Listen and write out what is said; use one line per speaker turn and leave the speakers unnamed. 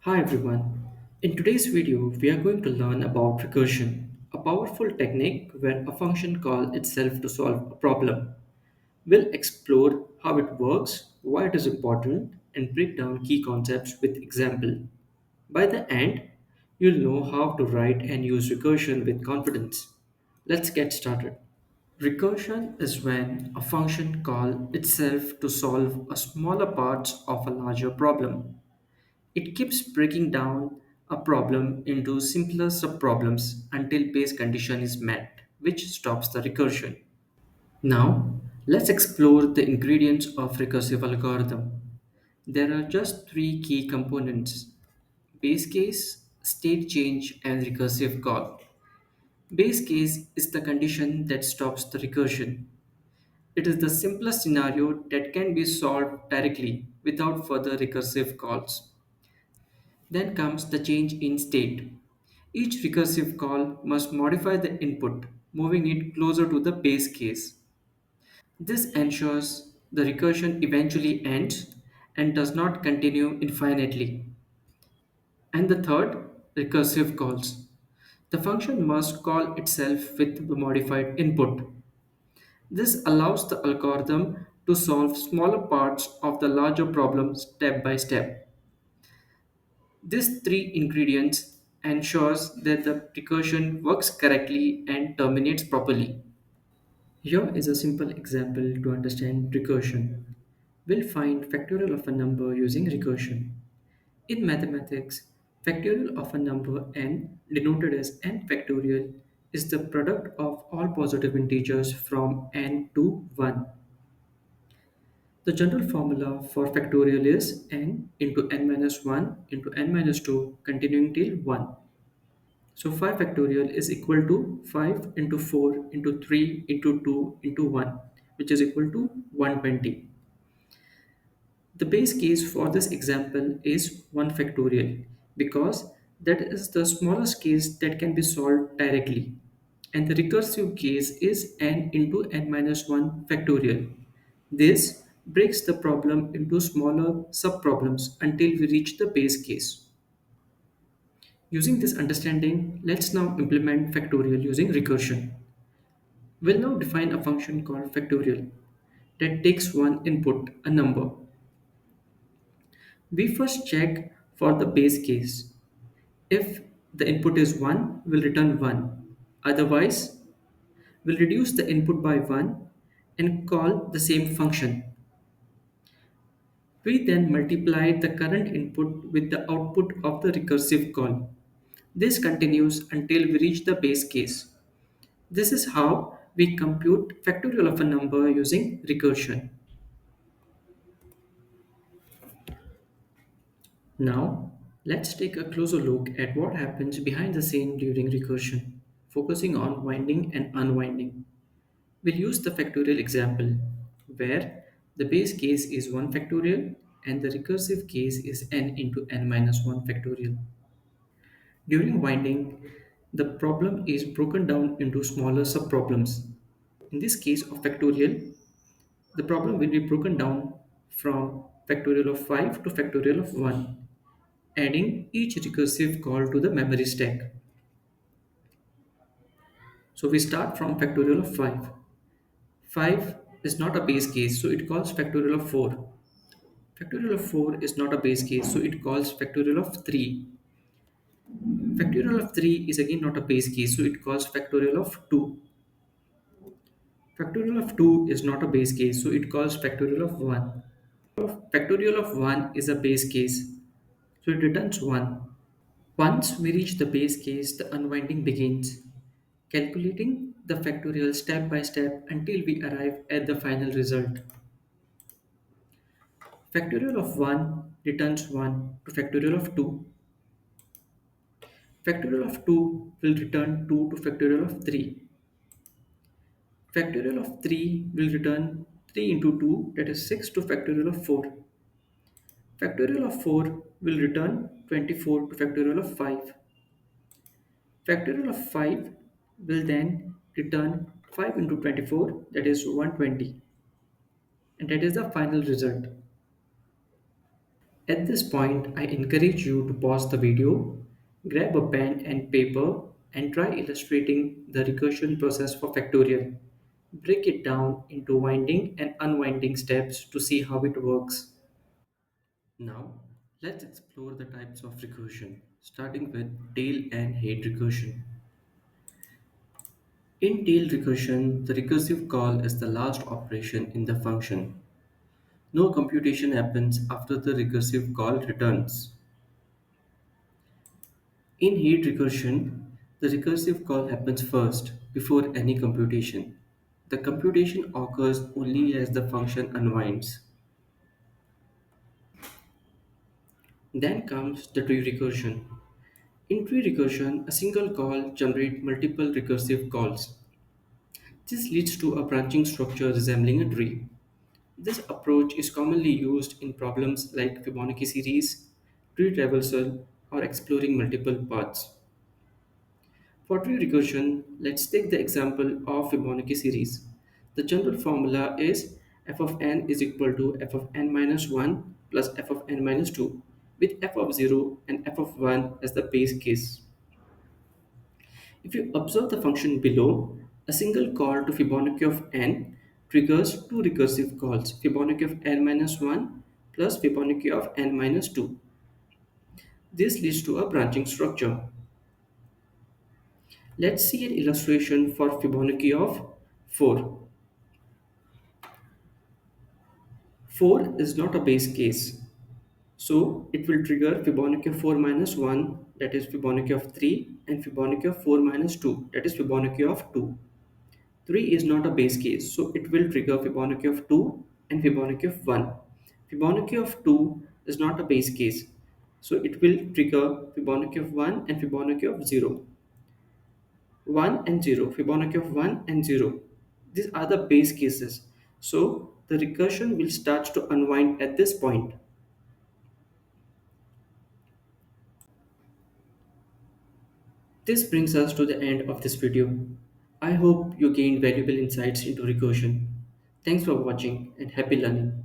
Hi everyone. In today's video, we are going to learn about recursion, a powerful technique where a function calls itself to solve a problem. We'll explore how it works, why it is important, and break down key concepts with example. By the end, you'll know how to write and use recursion with confidence. Let's get started. Recursion is when a function calls itself to solve a smaller parts of a larger problem. It keeps breaking down a problem into simpler subproblems until base condition is met, which stops the recursion. Now, let's explore the ingredients of recursive algorithm. There are just three key components: base case, state change, and recursive call. Base case is the condition that stops the recursion. It is the simplest scenario that can be solved directly without further recursive calls. Then comes the change in state. Each recursive call must modify the input, moving it closer to the base case. This ensures the recursion eventually ends and does not continue infinitely. And the third, recursive calls. The function must call itself with the modified input. This allows the algorithm to solve smaller parts of the larger problem step by step. These three ingredients ensures that the recursion works correctly and terminates properly. Here is a simple example to understand recursion. We'll find factorial of a number using recursion. In mathematics, factorial of a number n, denoted as n factorial, is the product of all positive integers from n to 1. The general formula for factorial is n into n minus 1 into n minus 2 continuing till 1. So 5 factorial is equal to 5 into 4 into 3 into 2 into 1, which is equal to 120. The base case for this example is 1 factorial because that is the smallest case that can be solved directly. And the recursive case is n into n minus 1 factorial. This breaks the problem into smaller subproblems until we reach the base case. Using this understanding, let's now implement factorial using recursion. We'll now define a function called factorial that takes one input, a number. We first check for the base case. If the input is 1, we'll return 1. Otherwise, we'll reduce the input by 1 and call the same function. We then multiply the current input with the output of the recursive call. This continues until we reach the base case. This is how we compute factorial of a number using recursion. Now, let's take a closer look at what happens behind the scene during recursion, focusing on winding and unwinding. We'll use the factorial example, where the base case is 1 factorial and the recursive case is n into n minus 1 factorial. During winding, the problem is broken down into smaller subproblems. In this case of factorial, the problem will be broken down from factorial of 5 to factorial of 1, adding each recursive call to the memory stack. So we start from factorial of 5. 5 is not a base case, so it calls factorial of 4. Factorial of 4 is not a base case, so it calls factorial of 3. Factorial of 3 is again not a base case, so it calls factorial of 2. Factorial of 2 is not a base case, so it calls factorial of 1. Factorial of 1 is a base case, so it returns 1. Once we reach the base case, the unwinding begins, calculating the factorial step by step until we arrive at the final result. Factorial of 1 returns 1 to factorial of 2. Factorial of 2 will return 2 to factorial of 3. Factorial of 3 will return 3 into 2, that is 6 to factorial of 4. Factorial of 4 will return 24 to factorial of 5. Factorial of 5 will then return 5 into 24, that is 120. And that is the final result. At this point, I encourage you to pause the video, grab a pen and paper, and try illustrating the recursion process for Factorial. Break it down into winding and unwinding steps to see how it works. Now, let's explore the types of recursion, starting with tail and head recursion. In tail recursion, the recursive call is the last operation in the function. No computation happens after the recursive call returns. In head recursion, the recursive call happens first before any computation. The computation occurs only as the function unwinds. Then comes the tree recursion. In tree recursion, a single call generates multiple recursive calls. This leads to a branching structure resembling a tree. This approach is commonly used in problems like Fibonacci series, tree traversal, or exploring multiple paths. For tree recursion, let's take the example of Fibonacci series. The general formula is f of n is equal to f of n minus 1 plus f of n minus 2, with f of 0 and f of 1 as the base case. If you observe the function below, a single call to Fibonacci of n triggers two recursive calls, Fibonacci of n minus 1 plus Fibonacci of n minus 2. This leads to a branching structure. Let's see an illustration for Fibonacci of 4. 4 is not a base case, so it will trigger Fibonacci of 4 minus 1, that is Fibonacci of 3, and Fibonacci of 4 minus 2, that is Fibonacci of 2. 3 is not a base case, so it will trigger Fibonacci of 2 and Fibonacci of 1. Fibonacci of 2 is not a base case, so it will trigger Fibonacci of 1 and Fibonacci of 0. 1 and 0, Fibonacci of 1 and 0. These are the base cases. So the recursion will start to unwind at this point. This brings us to the end of this video. I hope you gained valuable insights into recursion. Thanks for watching and happy learning.